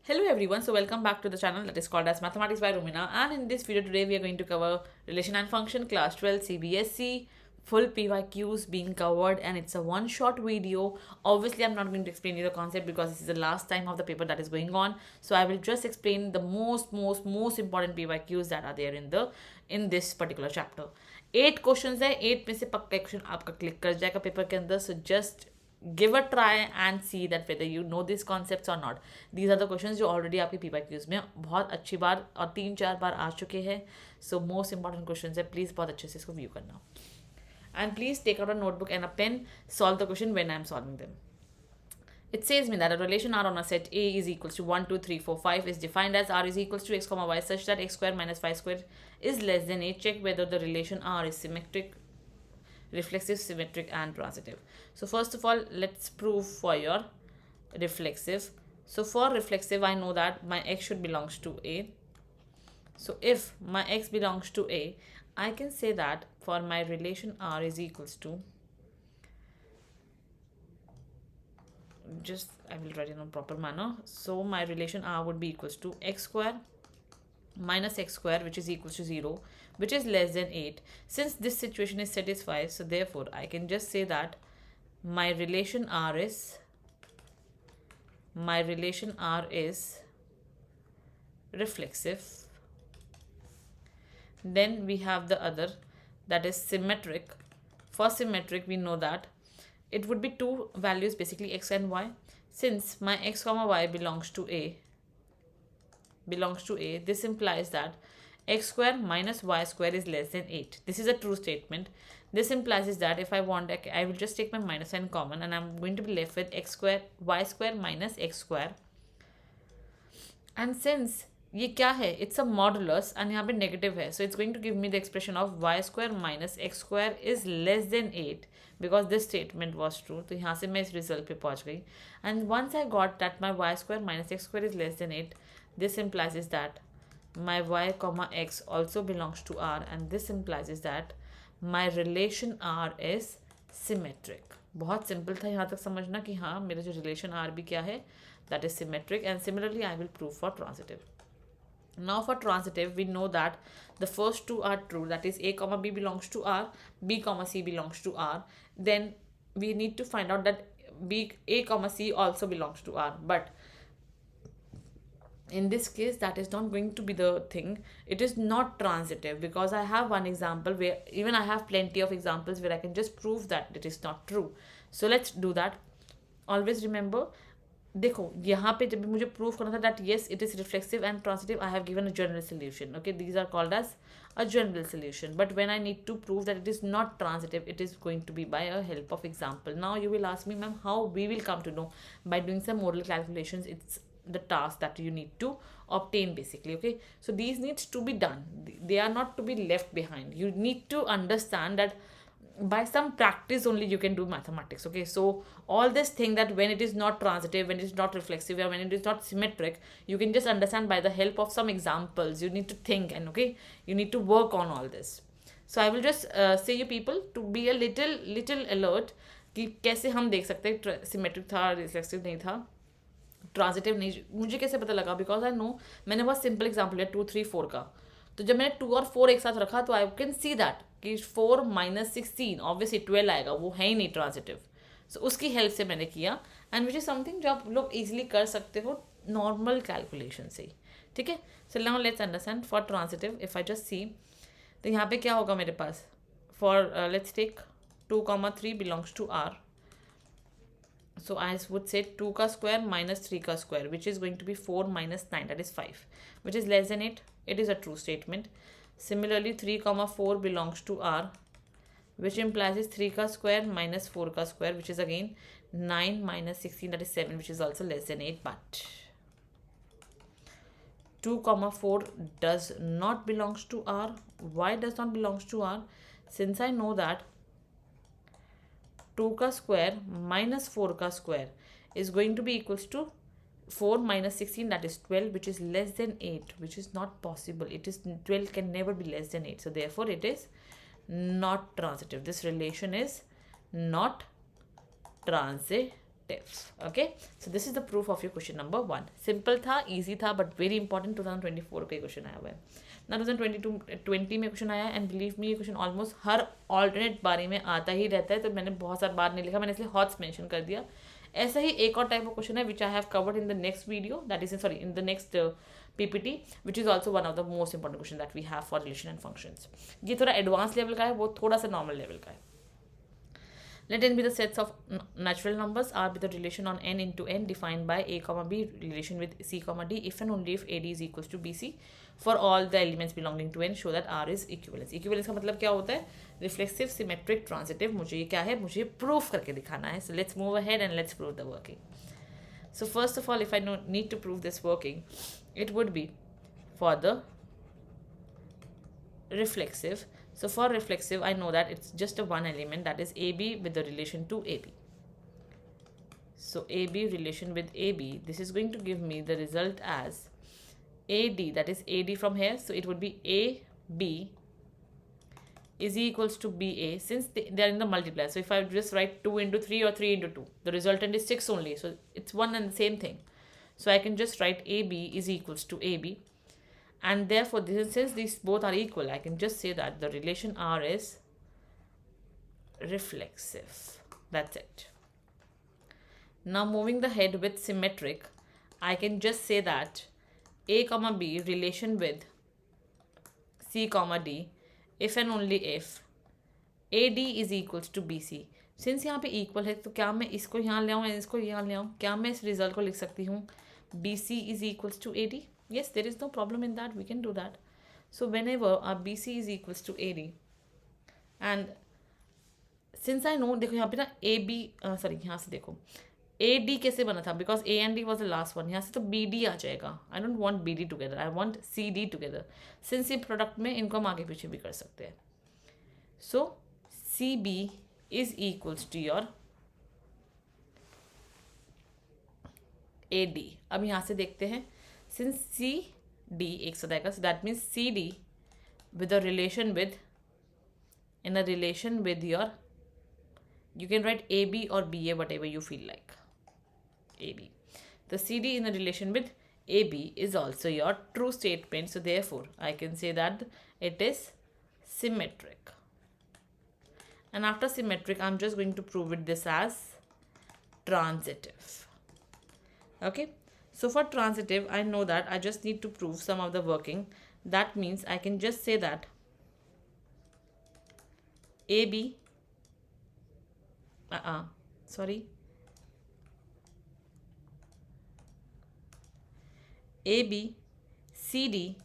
Hello everyone, so welcome back to the channel that is called as Mathematics by Rumina, and in this video today we are going to cover relation and function class 12 CBSE, full PYQs being covered, and it's a one shot video. Obviously I'm not going to explain you the concept because this is the last time of the paper that is going on, so I will just explain the most important PYQs that are there in this particular chapter. 8 questions है, 8 में से पक्का question आपका click कर जाएगा paper के अंदर, so just give a try and see that whether you know these concepts or not. These are the questions जो already आपके PYQs में बहुत अच्छी बार और 3-4 बार आ चुके हैं. So most important questions है, please बहुत अच्छे से इसको view करना. And please take out a notebook and a pen, solve the question when I am solving them. It says me that a relation R on a set A is equals to 1, 2, 3, 4, 5 is defined as R is equals to x comma y such that x square minus y square is less than 8. Check whether the relation R is symmetric, reflexive, symmetric and transitive. So first of all, let's prove for your reflexive. So for reflexive, I know that my x should belongs to A. So if my x belongs to A, I can say that for my relation R is equals to, just I will write in a proper manner. So my relation R would be equals to x square minus x square, which is equals to 0, which is less than 8. Since this situation is satisfied, so therefore I can just say that my relation R is reflexive. Then we have the other, that is symmetric. For symmetric, we know that it would be two values, basically x and y. Since my x comma y belongs to A, this implies that x square minus y square is less than 8. This is a true statement. This implies is that if I want, I will just take my minus sign common and I'm going to be left with x square, y square minus x square. And since ये क्या है, it's a modulus and यहाँ पे negative है, so it's going to give me the expression of y square minus x square is less than 8 because this statement was true. तो यहाँ से मैं इस result पे पहुँच गई. And once I got that my y square minus x square is less than 8, this implies is that my y comma x also belongs to R, and this implies is that my relation R is symmetric. बहुत simple था यहाँ तक समझना कि हाँ मेरा जो relation R भी क्या है, that is symmetric. And similarly I will prove for transitive. Now for transitive, we know that the first two are true, that is a comma b belongs to R, b comma c belongs to R. Then we need to find out that a comma c also belongs to R, but in this case that is not going to be the thing. It is not transitive because I have one example where, even I have plenty of examples where I can just prove that it is not true. So let's do that. Always remember, देखो यहाँ पे जब भी मुझे prove करना था that yes it is reflexive and transitive, I have given a general solution. Okay, these are called as a general solution. But when I need to prove that it is not transitive, it is going to be by a help of example. Now you will ask me, ma'am how we will come to know? By doing some model calculations. It's the task that you need to obtain basically. Okay, so these needs to be done, they are not to be left behind. You need to understand that by some practice only you can do mathematics. Okay, so all this thing that when it is not transitive, when it is not reflexive, or when it is not symmetric, you can just understand by the help of some examples. You need to think, and okay, you need to work on all this. So I will just say you people to be a little alert कि कैसे हम देख सकते हैं symmetric था, reflexive नहीं था, transitive नहीं. मुझे कैसे पता लगा? बिकॉज आई नो, मैंने बहुत सिंपल एग्जाम्पल है 2, 3, 4 का. तो जब मैंने 2 और 4 एक साथ रखा तो आई कैन सी दैट कि 4 माइनस 16 ऑब्वियसली 12 आएगा, वो है ही नहीं ट्रांजिटिव. सो उसकी हेल्प से मैंने किया, एंड विच इज समथिंग जो आप लोग ईजिली कर सकते हो नॉर्मल कैलकुलेशन से ही. ठीक है, so now let's understand for transitive. If I just see, तो यहाँ पे क्या होगा मेरे पास? For let's take 2, 3 belongs to R. So I would say 2 ka square minus 3 ka square, which is going to be 4 minus 9, that is 5, which is less than 8. It is a true statement. Similarly 3 comma 4 belongs to R, which implies is 3 ka square minus 4 ka square, which is again 9 minus 16, that is 7, which is also less than 8. But 2 comma 4 does not belongs to R. Why does not belongs to R? Since I know that 2 का square minus 4 का square is going to be equals to 4 minus 16, that is 12, which is less than 8, which is not possible. It is 12 can never be less than 8. So therefore it is not transitive. This relation is not transitive. Okay, so this is the proof of your question number 1. Simple था, easy था, but very important. 2024 का question आया हुआ है ना. 2020 में question आया, and believe me ये क्वेश्चन ऑलमोस्ट हर ऑल्टरनेट बारे में आता ही रहता है. तो मैंने बहुत सारी बार नहीं लिखा, मैंने इसलिए हॉट्स मेंशन कर दिया. ऐसा ही एक और टाइप ऑफ क्वेश्चन है which I have covered in the next video, that is sorry in the next PPT, which is also one of the most important question that we have for relation and functions. ये थोड़ा advance level का है, वो थोड़ा सा normal level का है. Let n be the sets of natural numbers. R be the relation on n into n defined by a comma b relation with c comma d if and only if ad is equals to bc for all the elements belonging to n. Show that R is equivalence. Equivalence का मतलब क्या होता है? Reflexive, symmetric, transitive. मुझे ये क्या है? मुझे proof करके दिखाना है. So let's move ahead and let's prove the working. So first of all, if I need to prove this working, it would be for the reflexive. So for reflexive, I know that it's just a one element, that is AB with the relation to AB. So AB relation with AB, this is going to give me the result as AD, that is AD from here. So it would be AB is equals to BA, since they are in the multiplier. So if I just write 2 into 3 or 3 into 2, the resultant is 6 only. So it's one and the same thing. So I can just write AB is equals to AB. And therefore, since these both are equal, I can just say that the relation R is reflexive. That's it. Now moving the head with symmetric, I can just say that A comma B relation with C comma D if and only if AD is equals to BC. Since यहाँ पे equal है, तो क्या मैं इसको यहाँ ले आऊँ, इसको यहाँ ले आऊँ? क्या मैं इस result को लिख सकती हूँ BC is equals to AD? Yes, there is no problem in that. We can do that. So whenever our BC is equals to AD, and since I know, देखो यहाँ पे ना AB, sorry, यहाँ से देखो AD कैसे बना था, because A and D was the last one. यहाँ से तो BD आ जाएगा. I don't want BD together. I want CD together. Since ये product में इनको हम आगे पीछे भी कर सकते हैं. So CB is equals to your AD. अब यहाँ से देखते हैं. Since CD एक साथ आएगा, so that means CD with a relation with, in a relation with your, you can write AB or BA, whatever you feel like. AB. The CD in a relation with AB is also your true statement. So therefore, I can say that it is symmetric. And after symmetric, I'm just going to prove it this as transitive. Okay. So for transitive, I know that I just need to prove some of the working. That means I can just say that AB, AB, CD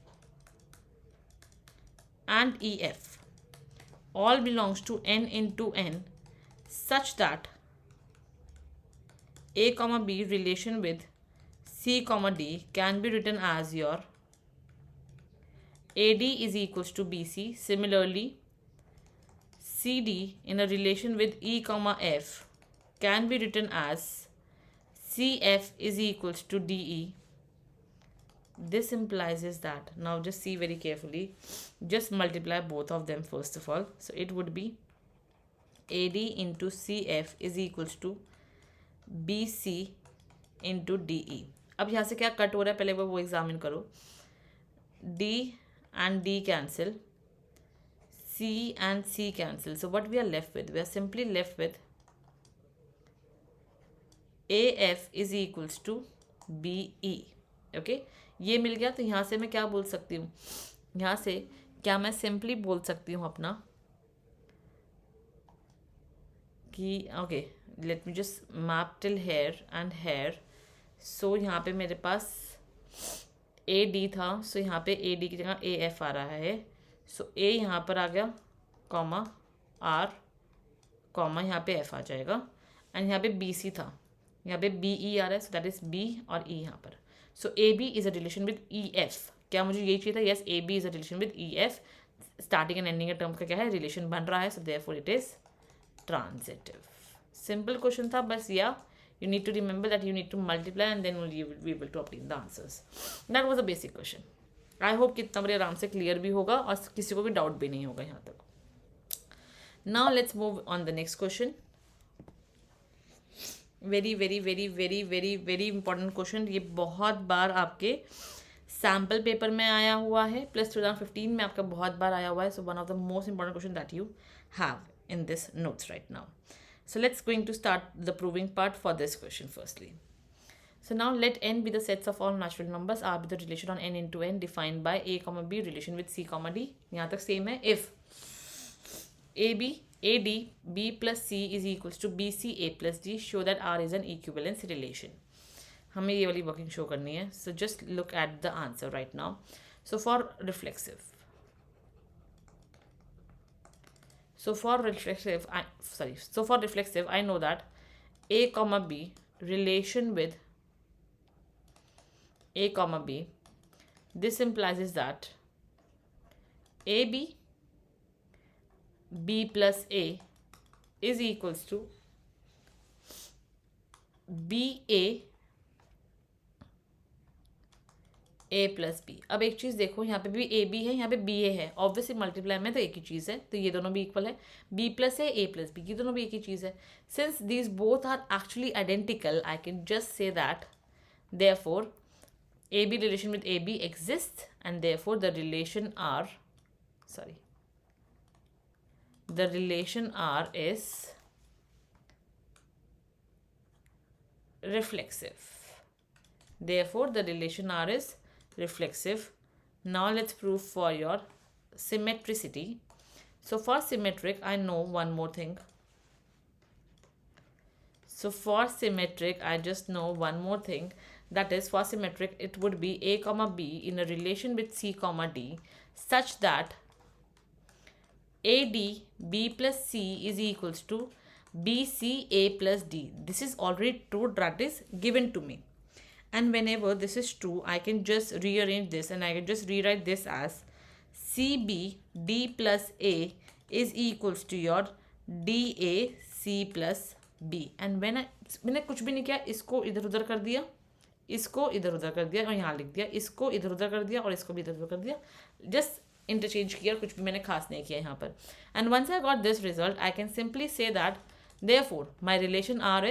and EF all belongs to n into n such that A comma B relation with C comma D can be written as your AD is equals to BC. Similarly, CD in a relation with E comma F can be written as CF is equals to DE. This implies is that, now just see very carefully, just multiply both of them first of all. So it would be AD into CF is equals to BC into DE. अब यहाँ से क्या cut हो रहा है, पहले वो examine करो. D and D cancel, C and C cancel. So what we are left with? We are simply left with AF is equals to BE. Okay, ये मिल गया. तो यहाँ से मैं क्या बोल सकती हूँ, यहाँ से क्या मैं सिंपली बोल सकती हूँ अपना कि okay, let me just map till here and here. So यहाँ पे मेरे पास AD था, सो यहाँ पे AD की जगह AF आ रहा है. सो A यहाँ पर आ गया, कॉमा R, कॉमा यहाँ पे F आ जाएगा. एंड यहाँ पे BC था, यहाँ पे BE आ रहा है. सो दैट इज B और E यहाँ पर. सो AB is a relation with EF. क्या मुझे यही चाहिए था? Yes, AB is a relation with EF. Starting and ending के टर्म का क्या है, रिलेशन बन रहा है. So therefore it is transitive. Simple question था बस. या you need to remember that you need to multiply and then only you will be able to obtain the answers. That was a basic question. I hope कि इतना बड़े आराम से clear भी होगा और किसी को भी डाउट भी नहीं होगा यहाँ तक. Now let's move on the next question. Very very very very very very important question. ये बहुत बार आपके सैम्पल पेपर में आया हुआ है, प्लस 2015 में आपका बहुत बार आया हुआ है. So one of the most important question that you have in this notes right now. So let's going to start the proving part for this question firstly. So now let n be the sets of all natural numbers. R be the relation on n into n defined by a comma b relation with c comma d. यहाँ तक same है. If AD b plus c is equals to BC a plus d, show that R is an equivalence relation. हमें ये वाली working show करनी है. So just look at the answer right now. So for reflexive, So for reflexive, I know that A comma B relation with A comma B. This implies is that AB B plus A is equals to BA A plus B. अब एक चीज़ देखो, यहाँ पे भी A B है, यहाँ पे B ए है. ऑब्वियसली मल्टीप्लाई में तो एक ही चीज़ है, तो ये दोनों भी इक्वल है. B plus A plus B, ये दोनों भी एक ही चीज़ है. Since these both are actually identical, I can just say that therefore A B relation with A B exist, and therefore the relation R is reflexive. Therefore, the relation R is reflexive. Now let's prove for your symmetricity. So for symmetric, I know one more thing. I just know one more thing. That is, for symmetric, it would be A comma B in a relation with C comma D, such that AD B plus C is equals to BC A plus D. This is already true, that is given to me. And whenever this is true, I can just rearrange this and I can just rewrite this as CB D plus A is equals to your DA C plus B. And मैंने कुछ भी नहीं किया, इसको इधर उधर कर दिया, इसको इधर उधर कर दिया और यहाँ लिख दिया, इसको इधर उधर कर दिया और इसको भी इधर उधर कर दिया. जस्ट इंटरचेंज किया, कुछ भी मैंने खास नहीं किया यहाँ पर. And once I got this result, I can simply say that therefore my relation R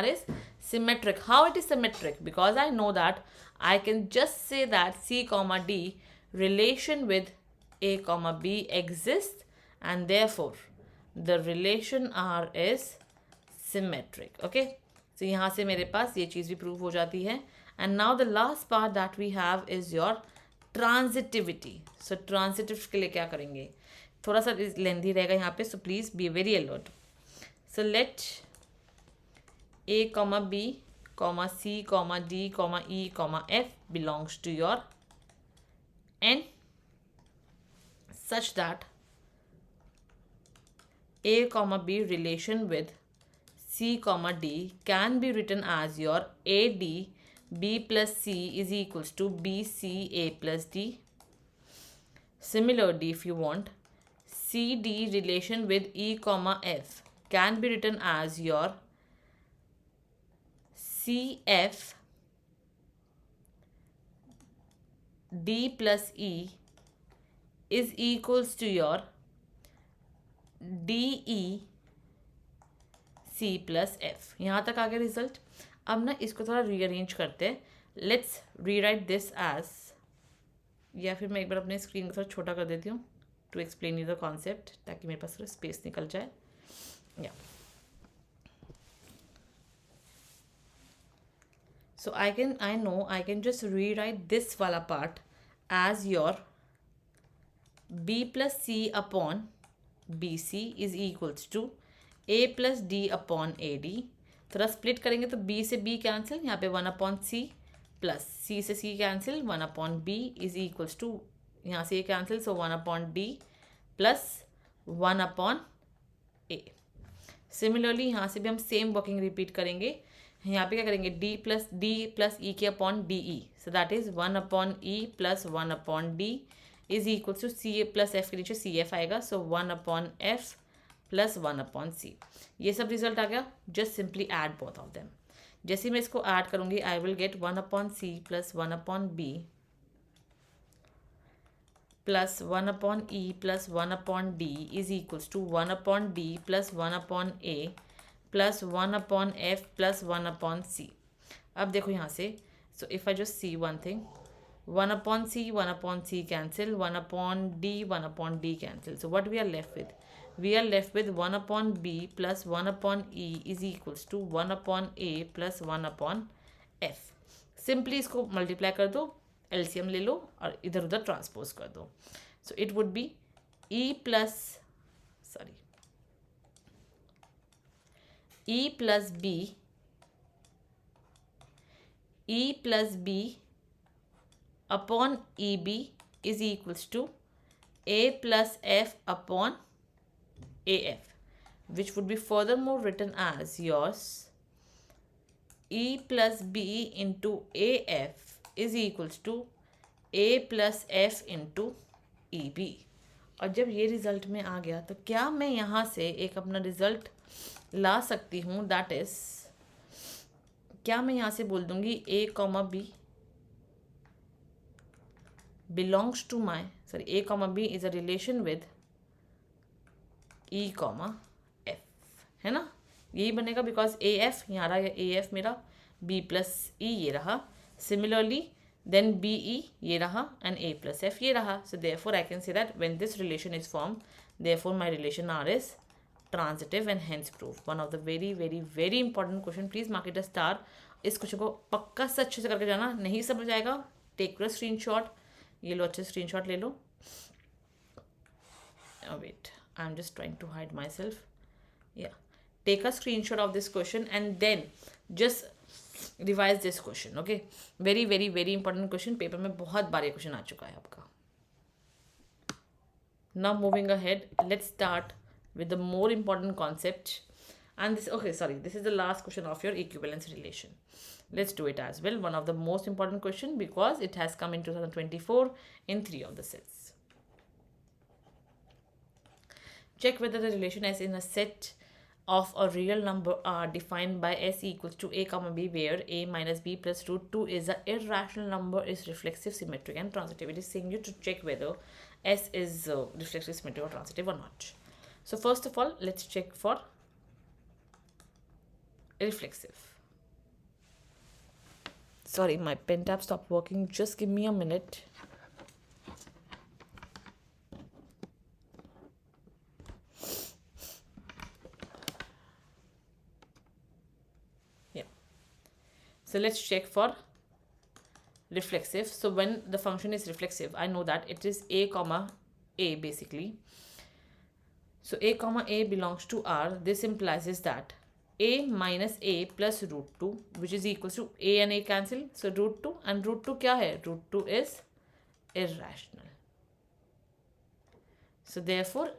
is symmetric. How it is symmetric? Because I know that I can just say that C comma D relation with A comma B exists, and therefore the relation R is symmetric. Okay, so यहाँ से मेरे पास ये चीज़ भी prove हो जाती है. And now the last part that we have is your transitivity. So transitive के लिए क्या करेंगे, थोड़ा सा लेंथी रहेगा यहाँ पे, so please be very alert. So let A comma B comma C comma D comma E comma F belongs to your N, such that A comma B relation with C comma D can be written as your AD B plus C is equals to BC A plus D. Similarly, if you want, CD relation with E comma F can be written as your CF D plus E is equals to your DE C plus F. यहाँ तक आ गया result. अब ना इसको थोड़ा rearrange करते हैं. Let's rewrite this as, या फिर मैं एक बार अपने स्क्रीन को थोड़ा छोटा कर देती हूँ to explain you the concept, ताकि मेरे पास थोड़ा स्पेस निकल जाए. या so I can just rewrite this wala part as your B plus C upon BC is equals to A plus D upon AD. थोड़ा स्प्लिट करेंगे तो B से B कैंसिल, यहाँ पे 1 upon C प्लस C से C cancel, 1 upon B is equals to, यहाँ से ये cancel, so 1 upon D plus 1 upon A. Similarly यहाँ से भी हम सेम वर्किंग रिपीट करेंगे. यहाँ पे क्या करेंगे, D प्लस E के upon D E, so that is 1 upon E plus 1 upon D is equal to C plus F के नीचे सी एफ आएगा, so 1 upon F plus 1 upon C. ये सब रिजल्ट आ गया. Just simply add both of them. जैसे मैं इसको ऐड करूँगी, I will get 1 upon C plus 1 upon B plus 1 upon E plus 1 upon D is equals to 1 upon D plus 1 upon A plus 1/f plus 1/c. अब देखो यहाँ से, so if I just C one thing, 1/c cancel, 1/d cancel. So what we are left with? We are left with 1/b plus 1/e is equals to 1/a plus 1/f. Simply इसको multiply कर दो, LCM ले लो और इधर उधर transpose कर दो. सो it would B e plus b upon eb is equals to a plus f upon af, which would be furthermore written as yours e plus b into af is equals to a plus f into eb. और जब ये result में आ गया तो क्या मैं यहाँ से एक अपना रिजल्ट ला सकती हूँ, दैट इज क्या मैं यहाँ से बोल दूंगी a comma b belongs to my a comma b is a relation with e comma f, है ना. यही बनेगा बिकॉज ए एफ यहाँ रहा, ए एफ मेरा, b प्लस ई ये रहा, सिमिलरली then be ये रहा and a plus f ये रहा. So therefore I can say that when this relation is formed, therefore my relation R is transitive and hence proof. One of the very very very important question. Please mark it a star. इस question को पक्का से अच्छे से करके जाना, नहीं समझ आएगा टेक अ स्क्रीनशॉट. ये लो, अच्छे स्क्रीनशॉट ले लो. Wait, I'm just trying to hide myself. Yeah, take a screenshot of this question and then just revise this question. Okay, very very very important question, paper में बहुत बार ये question आ चुका है आपका. Now moving ahead, let's start with the more important concept and this. Okay sorry, this is the last question of your equivalence relation. Let's do it as well. One of the most important question because it has come in 2024 in 3 of the sets. Check whether the relation S in a set of a real number are defined by s equals to a comma b, where a minus b plus root 2 is an irrational number, is reflexive, symmetric and transitive. It is saying you to check whether s is reflexive, symmetric or transitive or not. So first of all, let's check for reflexive. Sorry, my pen tab stopped working. Just give me a minute. So let's check for reflexive. So when the function is reflexive, I know that it is a comma a basically. So a comma a belongs to R. This implies is that a minus a plus root 2, which is equals to a and a cancel. So root 2 and root 2 क्या है? Root 2 is irrational. So therefore,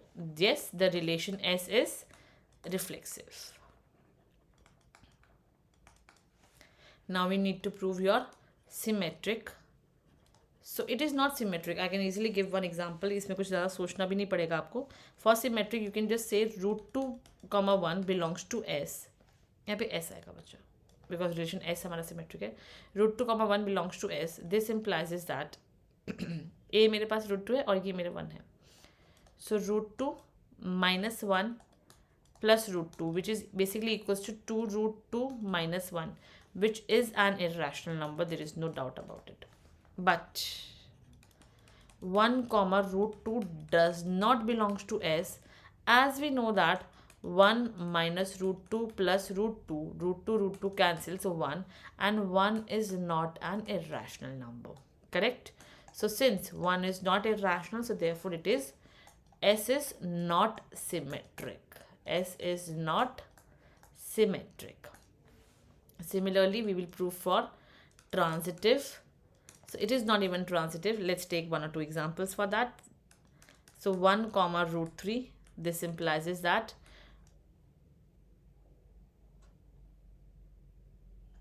yes, the relation S is reflexive. Now we need to prove your symmetric. So it is not symmetric. I can easily give one example. इसमें कुछ ज़्यादा सोचना भी नहीं पड़ेगा आपको. For symmetric, you can just say root 2, 1 belongs to S. यहाँ पे S आएगा बच्चा, because relation S हमारा symmetric है. root 2, 1 belongs to S. This implies is that A मेरे पास root 2 है और ये मेरे 1 है. So root 2 minus 1 plus root 2, which is basically equals to 2 root 2 minus 1. Which is an irrational number, there is no doubt about it. But 1 comma root 2 does not belongs to S, as we know that 1 minus root 2 plus root 2 cancel, so 1, and 1 is not an irrational number, correct? So since 1 is not irrational, so therefore it is S is not symmetric. S is not symmetric. Similarly, we will prove for transitive. So it is not even transitive. Let's take 1 or 2 examples for that. So 1 comma root 3. This implies is that,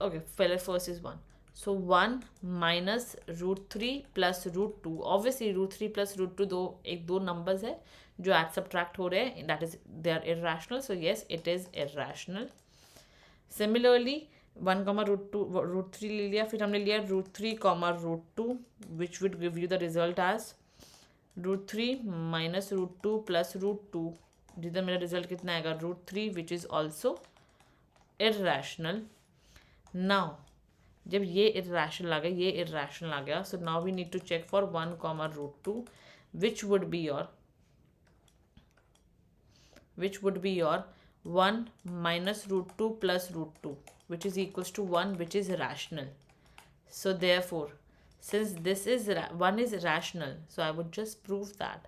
okay, first is 1. So 1 minus root 3 plus root 2. Obviously root 3 plus root 2 दो numbers है जो add subtract हो रहे हैं. That is, they are irrational. So yes, it is irrational. Similarly, 1 comma root 3 ले लिया, फिर हमने लिया root 3 comma root 2, which would give you the result as root 3 minus root 2 plus root 2. जिधर मेरा result कितना आएगा? root 3, which is also irrational. Now जब ये irrational आ गया, ये irrational आ गया, so now we need to check for 1 comma root 2, which would be your 1 minus root 2 plus root 2, which is equals to 1, which is rational. So therefore, since this is 1 is rational, so I would just prove that.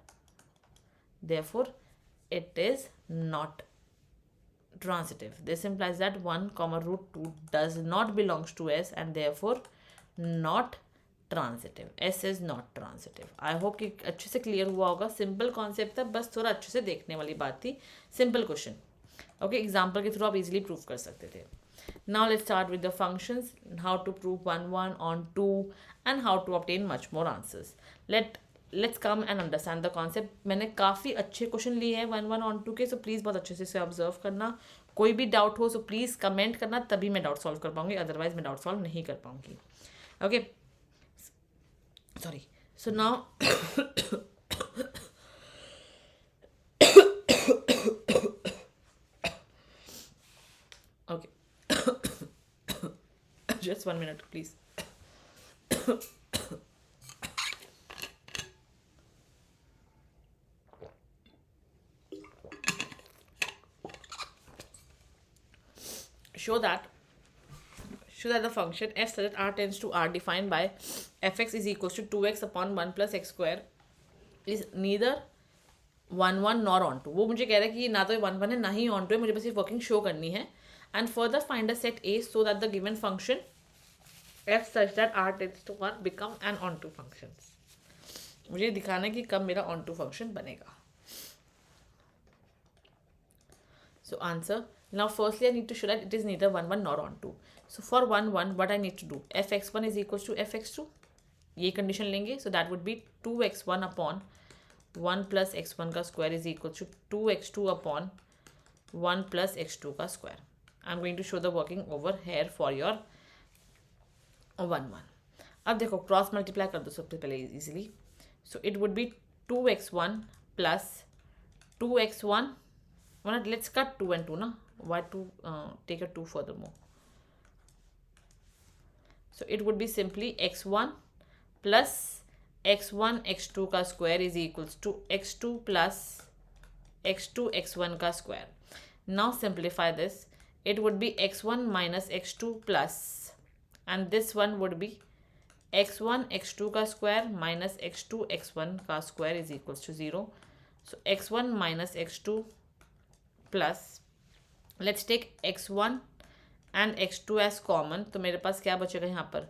Therefore, it is not transitive. This implies that 1 comma root 2 does not belongs to S and therefore not transitive. S is not transitive. I hope कि अच्छे से clear हुआ होगा. Simple concept था, बस थोड़ा अच्छे से देखने वाली बात थी. Simple question. ओके, एग्जाम्पल के थ्रू आप इजीली प्रूव कर सकते थे. Now let's start with the functions, how to prove 1 1 on 2 and how to obtain much more answers. Let's come and understand the concept. मैंने काफ़ी अच्छे क्वेश्चन लिए हैं 1 1 ऑन 2 के, सो प्लीज़ बहुत अच्छे से इसे ऑब्जर्व करना. कोई भी डाउट हो सो प्लीज़ कमेंट करना, तभी मैं डाउट सॉल्व कर पाऊंगी, अदरवाइज मैं डाउट सॉल्व नहीं कर पाऊंगी. Okay, sorry. So now okay. Just 1 minute, please. Show that the function f such that r tends to r defined by fx is equals to 2x upon 1 plus x square is neither 1 1 nor on 2. वो मुझे कह रहा है कि ये ना तो 1 1 है ना ही on 2 है, मुझे बस ये वर्किंग शो करनी है. And further find a set A so that the given function f such that r tends to r become an onto function. मुझे दिखाना है कि कब मेरा onto function बनेगा. So answer. Now firstly I need to show that it is neither 1 1 nor on 2. So for 1 1 what I need to do, fx1 is equals to fx2. ये condition लेंगे, so that would be 2x1 upon 1 plus x1 का square is equals to 2x2 upon 1 plus x2 का square. I'm going to show the working over here for your 1 1. अब देखो cross multiply कर दो सबसे पहले easily. So it would be 2x1 plus 2x1. Let's cut 2 and 2 na. Why to take a 2 furthermore? So it would be simply x1 plus x1 x2 का square is equals to x2 plus x2 x1 का square. Now simplify this. It would be x1 minus x2 plus, and this one would be x1 x2 का square minus x2 x1 का square is equals to 0. So x1 minus x2 plus, let's take x1 and x2 as common. तो मेरे पास क्या बचेगा यहाँ पर,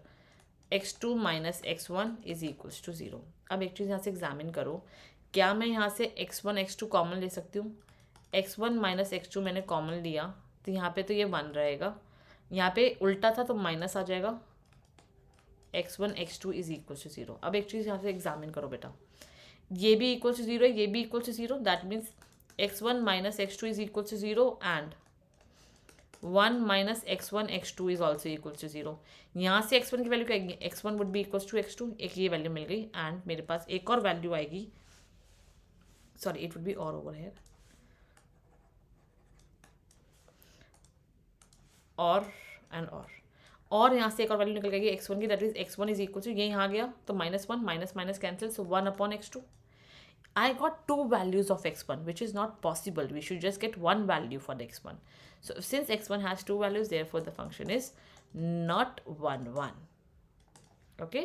x2 minus x1 is equals to 0. अब एक चीज़ यहाँ से एग्जामिन करो, क्या मैं यहाँ से x1 x2 कॉमन ले सकती हूँ? x1 minus x2 मैंने कॉमन लिया तो यहाँ पे तो ये 1 रहेगा, यहाँ पे उल्टा था तो माइनस आ जाएगा. x1 x2 is equals to 0. अब एक चीज़ यहाँ से एग्जामिन करो बेटा, ये भी इक्वल टू 0 है, ये भी equal to 0. That means x1 minus x2 is equal to 0 and 1 minus x1 x2 is also equal to 0. यहाँ से x1 की वैल्यू क्या आएगी, x1 would be equals to x2. एक ये वैल्यू मिल गई एंड मेरे पास एक और वैल्यू आएगी, सॉरी इट वुड बी और ओवर हेयर, और यहाँ से एक और वैल्यू निकल गई x1 की, that is x1 is equal to, ये यहाँ गया तो -1 minus cancel, so 1 upon x2. I got 2 values of x1, which is not possible. We should just get one value for the x1. So since x1 has 2 values, therefore the function is not 1 1. Okay,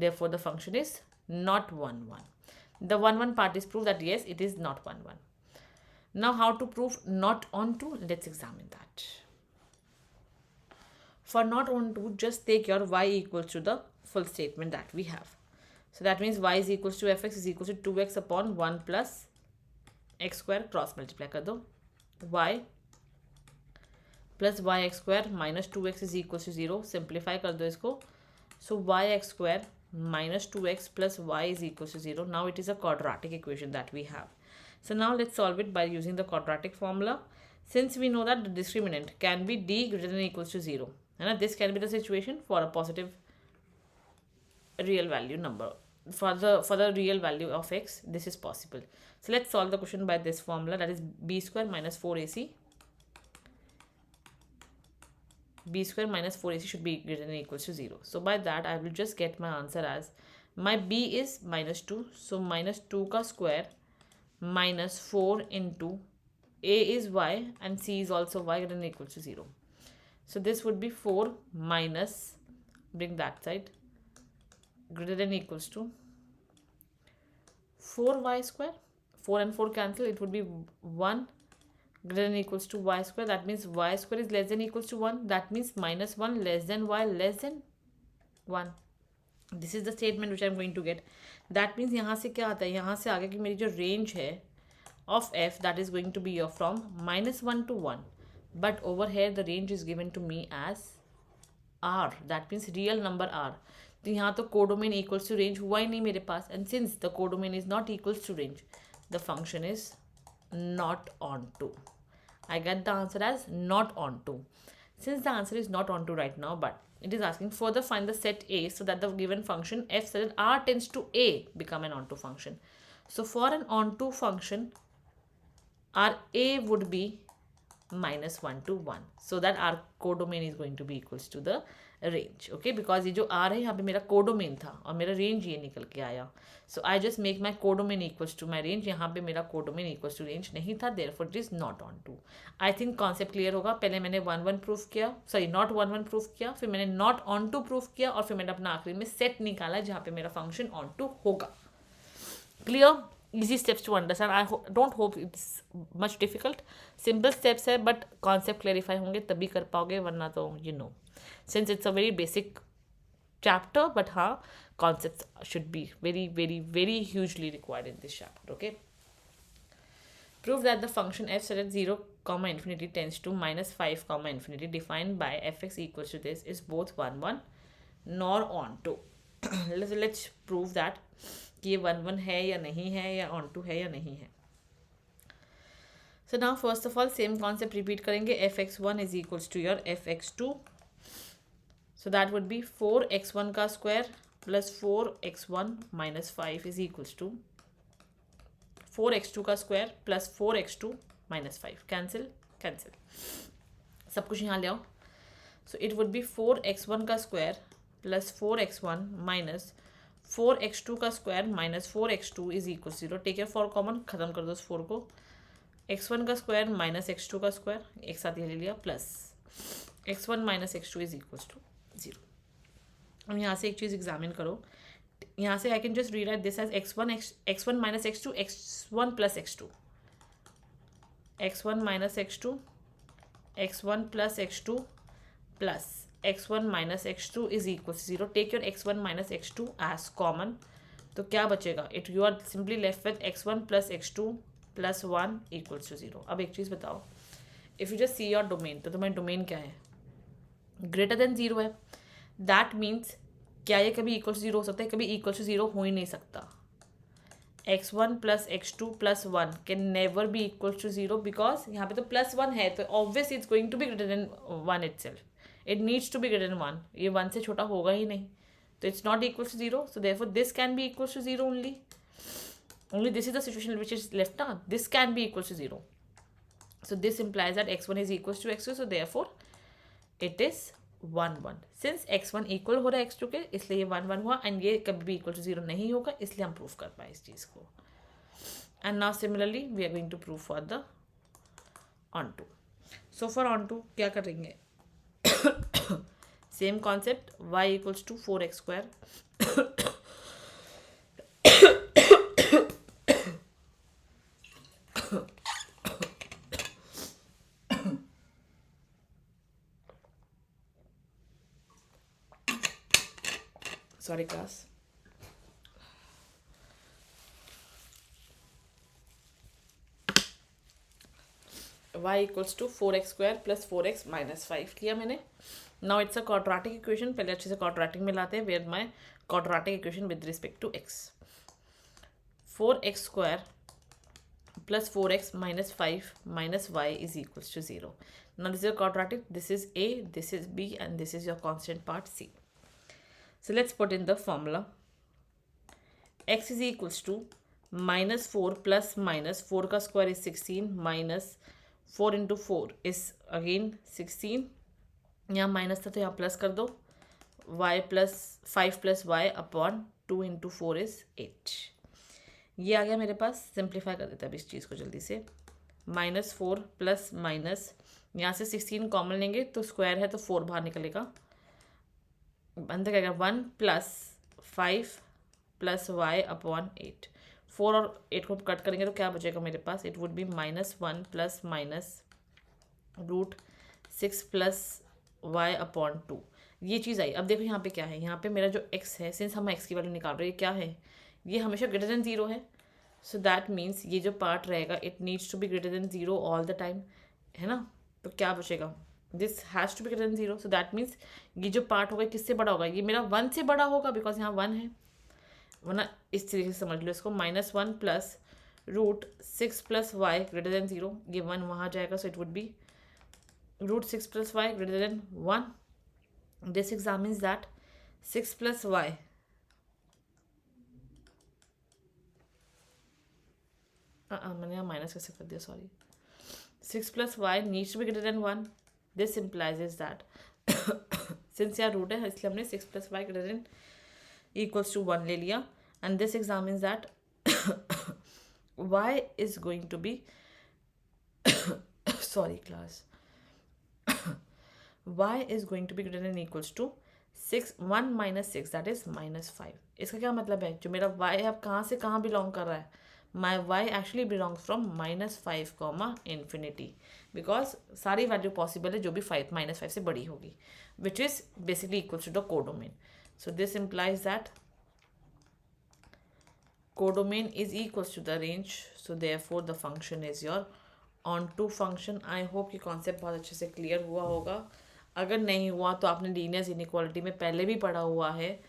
therefore the function is not 1 1. The 1 1 part is proof that yes, it is not 1 1. Now how to prove not on 2? Let's examine that. For not on 2, just take your y equals to the full statement that we have. So that means y is equals to fx is equals to 2x upon 1 plus x square, cross multiply कर दो, y plus Y X square minus 2x is equal to 0. Simplify कर दो इसको, so Y X square minus 2x plus y is equals to 0. Now it is a quadratic equation that we have. So now let's solve it by using the quadratic formula. Since we know that the discriminant can be d greater than or equals to 0, and this can be the situation for a positive real value number. For the real value of x, this is possible. So let's solve the question by this formula, that is b square minus 4ac b square minus 4ac should be greater than or equals to 0. So by that I will just get my answer as my b is minus 2. So minus 2 का square minus 4 into a is y and c is also y greater than or equals to 0. So this would be 4 minus, bring that side, greater than or equals to 4y square. 4 and 4 cancel, it would be 1 greater than or equals to y square. That means y square is less than or equals to 1. That means minus 1 less than y less than 1. This is the statement which I am going to get. That means यहाँ से क्या आता है, यहाँ से आगे की मेरी जो range है of f, that is going to be from -1 to 1. But over here the range is given to me as r. That means real number r. तो यहाँ तो कोडोमेन equals to range हुआ ही नहीं मेरे पास. And since the codomain is not equals to range, the function is not onto. I get the answer as not onto. Since the answer is not onto right now, but it is asking further find the set A so that the given function f such that r tends to A become an onto function. So for an onto function, our A would be -1 to 1. So that our codomain is going to be equals to the range. Okay, because ये जो R है यहाँ पे मेरा codomain था और मेरा range ये निकल के आया. So I just make my codomain equals to my range. यहाँ पे मेरा codomain equals to range नहीं था, therefore it is not onto. I think concept clear होगा. पहले मैंने 1 1 प्रूफ किया, सॉरी नॉट 1 1 प्रूफ किया, फिर मैंने नॉट onto प्रूफ किया और फिर मैंने अपना आखिरी में सेट निकाला जहाँ पे मेरा फंक्शन onto होगा. Clear? Easy steps to understand. I don't hope it's much difficult. Simple steps है, but concept clarify होंगे तभी कर पाओगे, वरना तो you know. Since it's a very basic chapter, but हाँ, concepts should be very very very hugely required in this chapter. Okay. Prove that the function f such that 0 comma infinity tends to -5 comma infinity defined by fx equals to this is both 1 1 nor onto. let's prove that कि ये 1 1 है या नहीं है, या onto है या नहीं है. So now first of all same concept repeat करेंगे. fx1 is equals to your fx2. So that would be 4x1 का square plus 4x1 minus 5 is equals to 4x2 का square plus 4x2 minus 5. Cancel, cancel. सब कुछ यहाँ ले आओ. So it would be 4x1 का square plus 4x1 minus 4x2 का square minus 4x2 is equal to 0. Take your 4 common, खत्म कर दो उस 4 को. x1 का square minus x2 का square एक साथ ये ले लिया plus x1 minus x2 is equals to 0. अब यहाँ से एक चीज़ एग्जामिन करो. यहाँ से I can just rewrite this as x1 minus x2 x1 plus x2 x1 minus x2 x1 plus x2 plus x1 minus x2 is equal to 0. Take your x1 minus x2 as common. तो क्या बचेगा? It you are simply left with x1 plus x2 plus 1 equals to 0. अब एक चीज़ बताओ. If you just see your domain, तो तुम्हारा domain क्या है? Greater than 0 है. That means क्या ये कभी equals to 0 हो सकता है? कभी equals to 0 हो ही नहीं सकता. x1 plus x2 plus 1 can never be equals to 0 because यहाँ पे तो plus 1 है, तो obviously it's going to be greater than 1 itself. It needs to be greater than 1. ये 1 से छोटा होगा ही नहीं, तो it's not equal to 0. So therefore this can be equal to 0 only. Only this is the situation which is left now. This can be equal to 0. So this implies that x1 is equals to x2. So therefore it is 1 1. Since x1 equal हो रहा है x2 के, इसलिए ये 1 1 हुआ, and ये कभी भी equal to 0 नहीं होगा, इसलिए हम प्रूफ कर पाए इस चीज़ को. And now similarly we are going to prove for the onto. So for onto क्या करेंगे? Same concept, y equals to 4x square sorry class. y equals to 4x square plus 4x minus 5 किया मैंने. Now it's a quadratic equation. पहले अच्छे से quadratic में लाते हैं. Where my quadratic equation with respect to x. 4x square plus 4x minus 5 minus y is equals to 0. Now this is a quadratic. This is a, this is b, and this is your constant part c. So let's put in the formula. X is equals to minus 4 plus minus 4 का square is 16 minus 4 into 4 is again 16 यहाँ minus था तो यहाँ plus कर दो, y plus 5 plus Y upon 2 into 4 is 8। ये आ गया मेरे पास। सिंप्लीफाई कर देता है अब इस चीज़ को जल्दी से। -4 प्लस माइनस, यहाँ से 16 कॉमन लेंगे तो स्क्वायर है तो 4 बाहर निकलेगा, अंदर क्या 1 प्लस 5 प्लस वाई अपॉन 8। 4 और 8 को कट करेंगे तो क्या बचेगा मेरे पास, it would be -1 plus minus √6 plus Y upon 2। ये चीज़ आई। अब देखो यहाँ पे क्या है, यहाँ पे मेरा जो x है, सिंस हम x की वैल्यू निकाल रहे हैं, क्या है, ये हमेशा ग्रेटर देन 0 है। सो दैट मीन्स ये जो पार्ट रहेगा it needs to be greater than 0 all the time, है ना। तो क्या बचेगा, this has to be greater than 0। So that means ये जो पार्ट होगा किससे बड़ा होगा, ये मेरा 1 से बड़ा होगा, बिकॉज यहाँ 1 है। वरना इस तरीके से समझ लो इसको, -1 plus √6 plus Y greater than 0, ये 1 वहाँ जाएगा, so it would be √6 plus y greater than 1. This examines that 6 plus y मैंने यहाँ माइनस कैसे कर दिया, sorry. 6 plus y needs to be greater than 1. This implies is that since यहाँ root है इसलिए हमने 6 plus y greater than equals to 1 ले लिया, and this examines that y is going to be sorry class y is going to be greater than equals to 1 minus 6 that is -5। इसका क्या मतलब है, जो मेरा y अब कहाँ से कहाँ बिलोंग कर रहा है, my y actually belongs from -5 comma infinity, because सारी वैल्यू पॉसिबल है जो भी -5 से बड़ी होगी, which is basically equal to the codomain. So this implies that codomain is equals to the range, so therefore the function is your onto function. I hope कि concept बहुत अच्छे से क्लियर हुआ होगा। अगर नहीं हुआ तो आपने लीनियर इनइक्वालिटी में पहले भी पढ़ा हुआ है।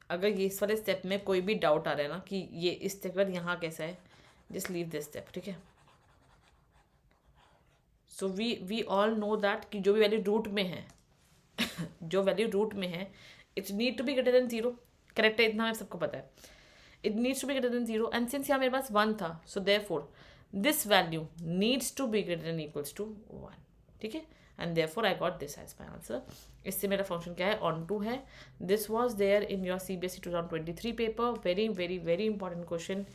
अगर ये इस वाले स्टेप में कोई भी डाउट आ रहा है ना कि ये इस स्टेप पर यहाँ कैसा है, जस्ट लीव दिस स्टेप, ठीक है। So we all know that कि जो भी वैल्यू रूट में है जो वैल्यू रूट में है it need to be greater than 0, correct है, इतना सबको पता है। It needs to be greater than 0 and since यहाँ मेरे पास 1 था, so therefore this value needs to be greater than equals to 1, ठीक है। And therefore I got this as my answer. इससे मेरा फंक्शन क्या है, ऑन टू है। This was there in your CBSE 2023 पेपर। Very very very important question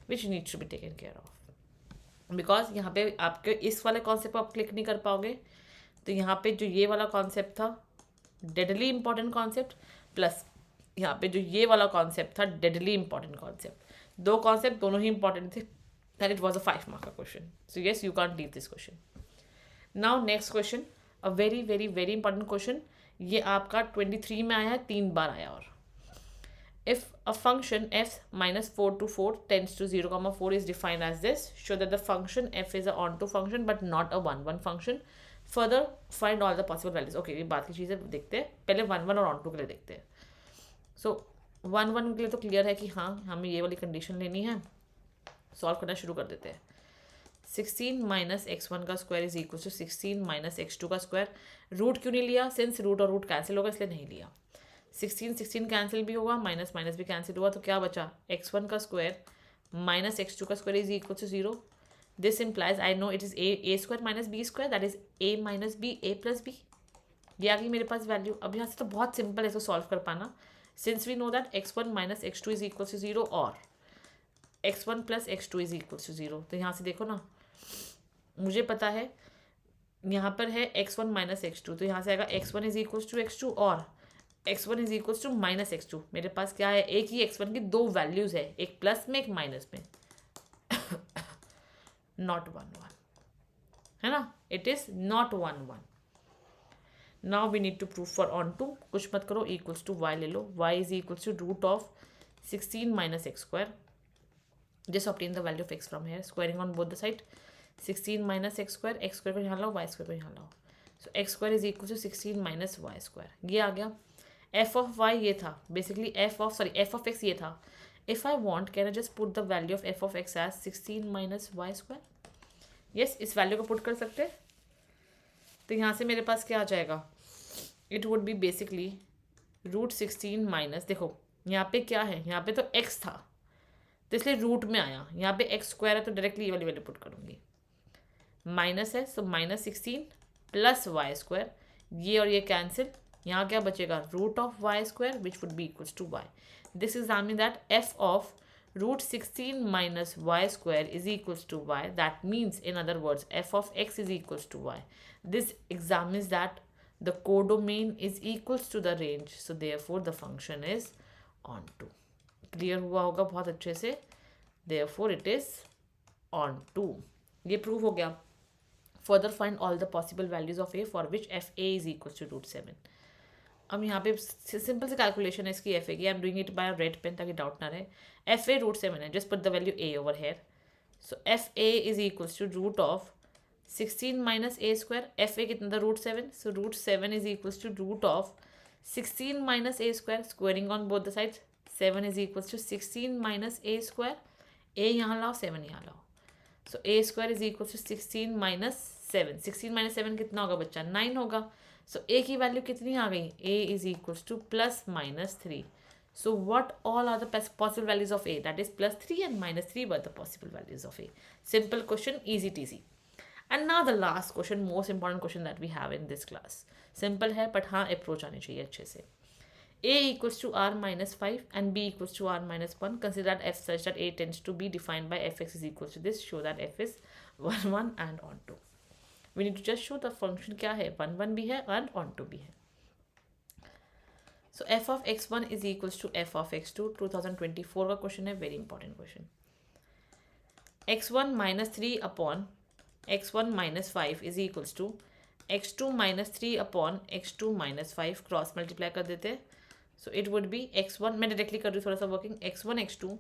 which needs to be taken care of, because यहाँ पे आपके इस वाले कॉन्सेप्ट को आप क्लिक नहीं कर पाओगे, तो यहाँ पे जो ये वाला कॉन्सेप्ट था डेडली इंपॉर्टेंट कॉन्सेप्ट, प्लस यहाँ पे जो ये वाला कॉन्सेप्ट था डेडली इंपॉर्टेंट कॉन्सेप्ट, दो कॉन्सेप्ट दोनों ही इंपॉर्टेंट थे, that it was a 5 mark का question. So yes, you can't leave this question. Now next question, a very very very important question. ये आपका 23 में आया है, 3 बार आया। और if a function f -4 to 4 tends to 0, 4 is defined as this, show that the function f is a onto function but not a 1, 1 function. Further find all the possible values. Okay, ये बात की चीज़ें देखते हैं, पहले 1, 1 और onto के लिए देखते हैं। So 1, 1 के लिए तो क्लियर है कि हाँ हमें ये वाली कंडीशन लेनी है। सॉल्व करना शुरू कर देते हैं। 16 माइनस x1 का square is equal to 16 minus x2 का स्क्वायर। रूट क्यों नहीं लिया, सिंस रूट और रूट कैंसिल होगा इसलिए नहीं लिया। 16 कैंसिल भी होगा, माइनस माइनस भी कैंसिल हुआ, तो क्या बचा, x1 का स्क्वायर माइनस x2 का square is equal to 0। This implies I know it is A square minus B square, that is a minus B a plus B. ये आ गई मेरे पास वैल्यू। अब यहाँ से तो बहुत सिंपल है इसको सॉल्व कर पाना, since we know that x1 minus x2 is equal to 0 और x1 plus x2 is equal to 0। तो यहाँ से देखो ना, मुझे पता है यहाँ पर है x1 माइनस x2, तो यहाँ से आएगा x1 is equal to x2 और x1 is equal to minus x2। मेरे पास क्या है, एक ही x1 की दो वैल्यूज है, एक प्लस में एक माइनस में नॉट 1, 1 है ना, it is not 1, 1। Now we need to prove for onto, कुछ मत करो, इक्वल्स टू y ले लो, y is equal to root of 16 minus X square. Just obtain the value of x from here, squaring on both the side. 16 minus X square को यहाँ लाओ, Y square को यहाँ लाओ, so X square is equal to 16 minus Y square. ये आ गया। F of Y ये था, बेसिकली एफ ऑफ एक्स ये था। If I want can I just put the value of F of X as 16 minus Y square. Yes, इस वैल्यू को put कर सकते हैं। तो यहाँ से मेरे पास क्या आ जाएगा, it would B basically √16 minus, देखो यहाँ पे क्या है, यहाँ पे तो x था तो इसलिए रूट में आया, यहाँ पे एक्स स्क्वायर है तो डायरेक्टली ये वाली वैल्यू पुट करूँगी। माइनस है, सो -16 प्लस वाई स्क्वायर, ये और ये कैंसिल, यहाँ क्या बचेगा, root of Y square which would be equals to Y. This is mean that F of root 16 minus y square is equals to y. That means, in other words, f of x is equals to y. This examines that the codomain is equals to the range. So therefore the function is onto. Clear हुआ होगा बहुत अच्छे से. Therefore it is onto. ये prove हो गया. Further find all the possible values of a for which f a is equals to root 7. अब यहाँ पे सिंपल से कैलकुलेशन है इसकी एफ ए की. I am doing it by red pen ताकि डाउट ना रहे. एफ ए रूट 7 है, just put the value A over here. So F A is equals to root of 16 minus A square. F A कितना था, root 7. So root 7 is equals to root of 16 minus A square, squaring on both the sides. 7 is equals to 16 minus A square. ए यहाँ लाओ, 7 यहाँ लाओ. So A square is equals to 16 minus 7. 16 minus 7 कितना होगा बच्चा, 9 होगा. सो ए की वैल्यू कितनी आ गई, A is equals to plus minus 3. So what all are the possible values of A, that is plus 3 and minus 3 were the possible values of A. Simple question, easy TG. And now the last question, most important question that we have in this class. Simple है but हाँ approach आनी चाहिए अच्छे से. a equals to r minus 5 and b equals to r minus 1. Consider that f such that a tends to be defined by fx is equals to this. Show that f is 1 1 and onto. We need to just show the function क्या है, 1 1 भी है and onto भी है. So f of x1 is equals to f of x2. 2024 का question है, very important question. x1 minus 3 upon x1 minus 5 is equals to x2 minus 3 upon x2 minus 5. Cross multiply कर देते हैं. So it would be x1, मैं directly कर रही हूँ थोड़ा सा working. x1 x2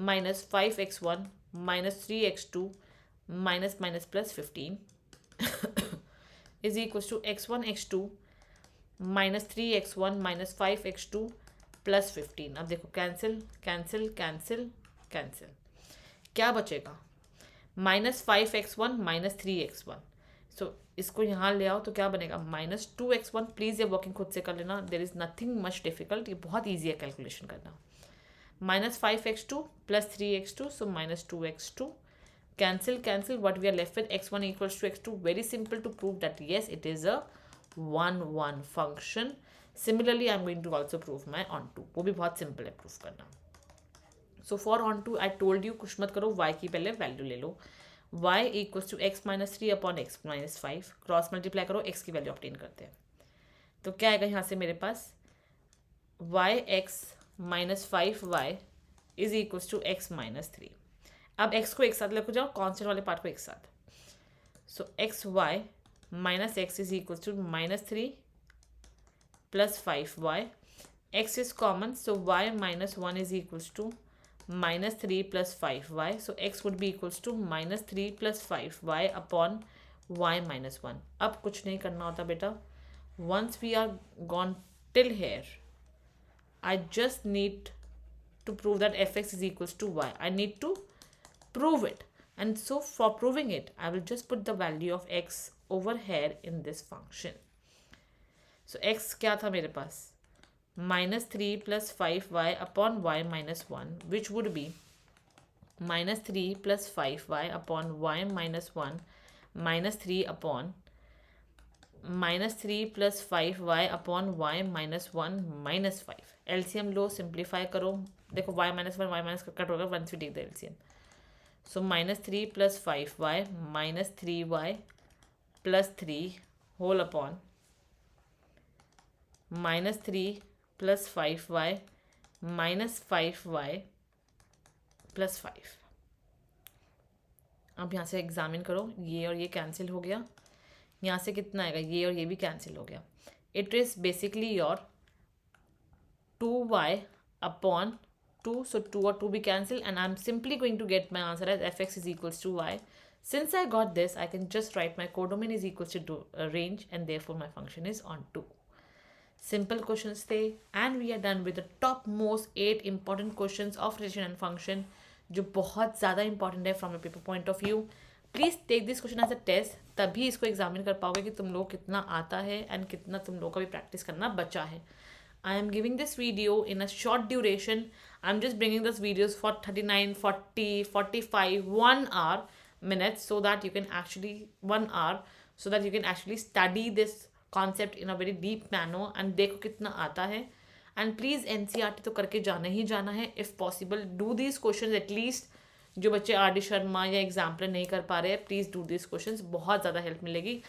minus 5 x1 minus 3 x2 minus minus plus 15 is equals to x1 x2 minus 3 x1 minus 5 x2 plus 15. अब देखो कैंसिल कैंसिल कैंसिल कैंसिल, क्या बचेगा, माइनस 5x1 माइनस 3x1. सो इसको यहाँ ले आओ तो क्या बनेगा, माइनस 2x1. प्लीज़ ये वर्किंग खुद से कर लेना, there is nothing much difficult, ये बहुत ईजी है कैलकुलेशन करना. Minus 5x2 plus 3x2, so minus 2x2. cancel cancel, what we are left with, x1 equals to x2. Very simple to prove that yes, it is a 1 1 function. Similarly, I'm going to also prove my onto. वो भी बहुत simple है proof करना. So for onto, I told you कुछ मत करो, y की पहले value ले लो. y equals to x minus 3 upon x minus 5. Cross multiply करो, x की वैल्यू ऑब्टेन करते हैं. तो क्या आएगा यहाँ से मेरे पास, y x minus 5y is equals to x minus 3. अब x को एक साथ लेकर जाओ, कॉन्स्टेंट वाले पार्ट को एक साथ. So X Y minus X is equal to minus 3 plus 5y. x is common, so y minus 1 is equals to minus 3 plus 5y. So x would be equals to minus 3 plus 5y upon y minus 1. अब कुछ नहीं करना होता बेटा. Once we are gone till here, I just need to prove that fx is equals to y. I need to prove it, and so for proving it I will just put the value of x over here in this function. So x क्या था मेरे पास, minus 3 plus 5y upon y minus 1, which would be minus 3 plus 5y upon y minus 1 minus 3 upon minus 3 plus 5y upon y minus 1 minus 5. LCM लो, simplify करो. देखो y minus 1 y minus cut होगा once we take the LCM. So minus 3 plus 5y minus 3y plus 3 whole upon minus 3 plus 5y minus 5y plus 5. अब यहाँ से examine करो, ये और ये कैंसिल हो गया. यहाँ से कितना आएगा, ये और ये भी कैंसिल हो गया. It is basically your 2y upon 2, so 2 or 2 be cancelled, and I'm simply going to get my answer as fx is equals to y. Since I got this, I can just write my codomain is equals to range, and therefore my function is onto. Simple questions थे, and we are done with the top most 8 important questions of relation and function, जो बहुत ज़्यादा important है from a paper point of view. Please take this question as a test, तभी इसको examine कर पाओगे कि तुम लोग कितना आता है and कितना तुम लोग का भी प्रैक्टिस करना बचा है. I am giving this video in a short duration. I'm just bringing this videos for 39, 40, 45, 1 hour minutes, so that you can actually 1 hour, so that you can actually study this concept in a very deep manner and देखो कितना आता है. And please NCERT तो करके जाना ही जाना है. If possible do these question at least. जो बच्चे आर डी शर्मा या एग्जाम्पलर नहीं कर पा रहे हैं, प्लीज़ डू दीज क्वेश्चन, बहुत ज़्यादा हेल्प मिलेगी.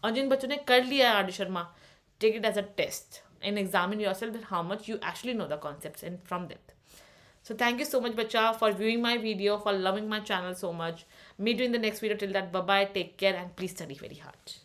और जिन बच्चों ने कर लिया है R D Sharma, take it as a test and examine yourself that how much you actually know the concepts and from depth. So thank you so much, bacha, for viewing my video, for loving my channel so much. Meet you in the next video. Till that, bye bye, take care, and please study very hard.